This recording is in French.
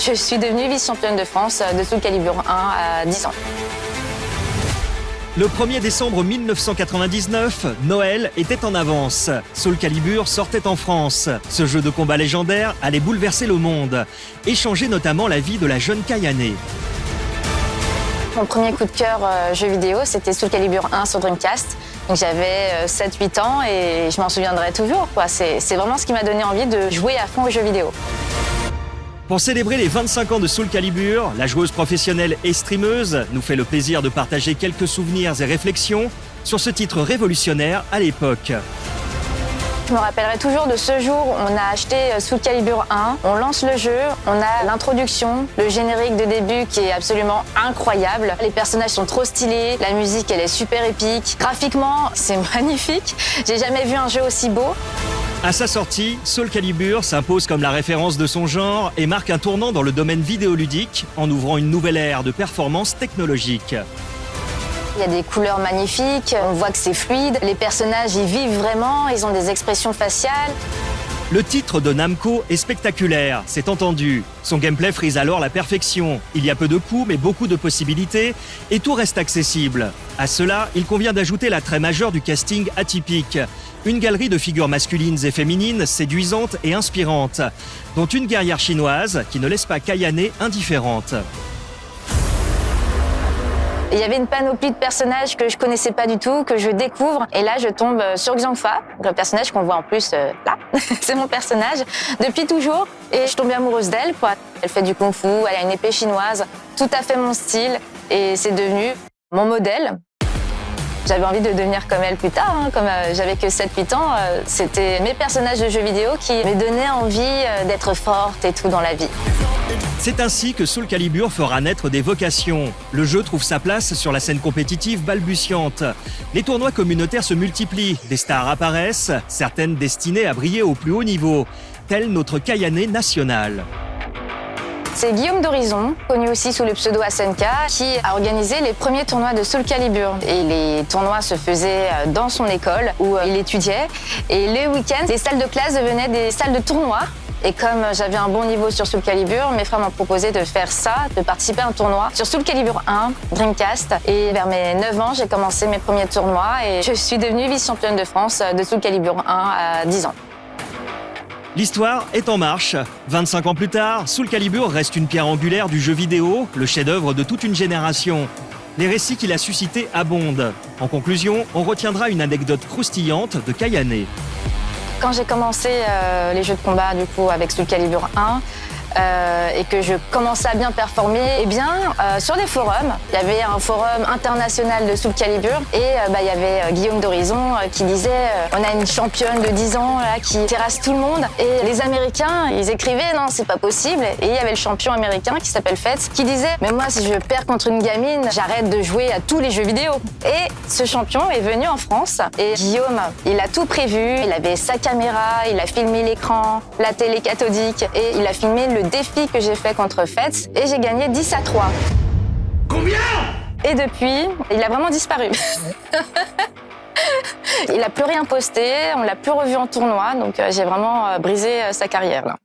Je suis devenue vice-championne de France de Soul Calibur 1 à 10 ans. Le 1er décembre 1999, Noël était en avance. Soul Calibur sortait en France. Ce jeu de combat légendaire allait bouleverser le monde et changer notamment la vie de la jeune Kayane. Mon premier coup de cœur jeu vidéo, c'était Soul Calibur 1 sur Dreamcast. Donc j'avais 7-8 ans et je m'en souviendrai toujours, quoi. C'est vraiment ce qui m'a donné envie de jouer à fond aux jeux vidéo. Pour célébrer les 25 ans de Soul Calibur, la joueuse professionnelle et streameuse nous fait le plaisir de partager quelques souvenirs et réflexions sur ce titre révolutionnaire à l'époque. Je me rappellerai toujours de ce jour où on a acheté Soul Calibur 1, on lance le jeu, on a l'introduction, le générique de début qui est absolument incroyable. Les personnages sont trop stylés, la musique elle est super épique, graphiquement c'est magnifique, j'ai jamais vu un jeu aussi beau. À sa sortie, Soul Calibur s'impose comme la référence de son genre et marque un tournant dans le domaine vidéoludique en ouvrant une nouvelle ère de performance technologique. Il y a des couleurs magnifiques, on voit que c'est fluide, les personnages y vivent vraiment, ils ont des expressions faciales. Le titre de Namco est spectaculaire, c'est entendu. Son gameplay frise alors la perfection. Il y a peu de coups mais beaucoup de possibilités et tout reste accessible. À cela, il convient d'ajouter l'attrait majeur du casting atypique. Une galerie de figures masculines et féminines séduisantes et inspirantes, dont une guerrière chinoise qui ne laisse pas Kayane indifférente. Il y avait une panoplie de personnages que je connaissais pas du tout, que je découvre. Et là, je tombe sur Xiangfa, le personnage qu'on voit en plus là. C'est mon personnage depuis toujours. Et je tombe amoureuse d'elle, quoi. Elle fait du kung-fu, elle a une épée chinoise, tout à fait mon style. Et c'est devenu mon modèle. J'avais envie de devenir comme elle plus tard, hein. Comme j'avais que 7-8 ans, c'était mes personnages de jeux vidéo qui me donnaient envie d'être forte et tout dans la vie. C'est ainsi que Soul Calibur fera naître des vocations. Le jeu trouve sa place sur la scène compétitive balbutiante. Les tournois communautaires se multiplient, des stars apparaissent, certaines destinées à briller au plus haut niveau, telle notre Kayane nationale. C'est Guillaume d'Horizon, connu aussi sous le pseudo SNK, qui a organisé les premiers tournois de Soul Calibur. Et les tournois se faisaient dans son école où il étudiait. Et les week-ends, les salles de classe devenaient des salles de tournois. Et comme j'avais un bon niveau sur Soul Calibur, mes frères m'ont proposé de faire ça, de participer à un tournoi sur Soul Calibur 1, Dreamcast. Et vers mes 9 ans, j'ai commencé mes premiers tournois et je suis devenue vice-championne de France de Soul Calibur 1 à 10 ans. L'histoire est en marche. 25 ans plus tard, Soul Calibur reste une pierre angulaire du jeu vidéo, le chef-d'œuvre de toute une génération. Les récits qu'il a suscités abondent. En conclusion, on retiendra une anecdote croustillante de Kayane. Quand j'ai commencé les jeux de combat du coup avec Soul Calibur 1 et que je commençais à bien performer, eh bien sur les forums, il y avait un forum international de Soul Calibur et il y avait Guillaume d'Horizon qui disait on a une championne de 10 ans là, qui terrasse tout le monde et les Américains ils écrivaient non c'est pas possible et il y avait le champion américain qui s'appelle Fetz qui disait mais moi si je perds contre une gamine j'arrête de jouer à tous les jeux vidéo et ce champion est venu en France et Guillaume il a tout prévu, il avait sa caméra, il a filmé l'écran, la télé cathodique et il a filmé le défi que j'ai fait contre Fetz et j'ai gagné 10-3. Combien? Et depuis, il a vraiment disparu. Il n'a plus rien posté, on l'a plus revu en tournoi, donc j'ai vraiment brisé sa carrière là.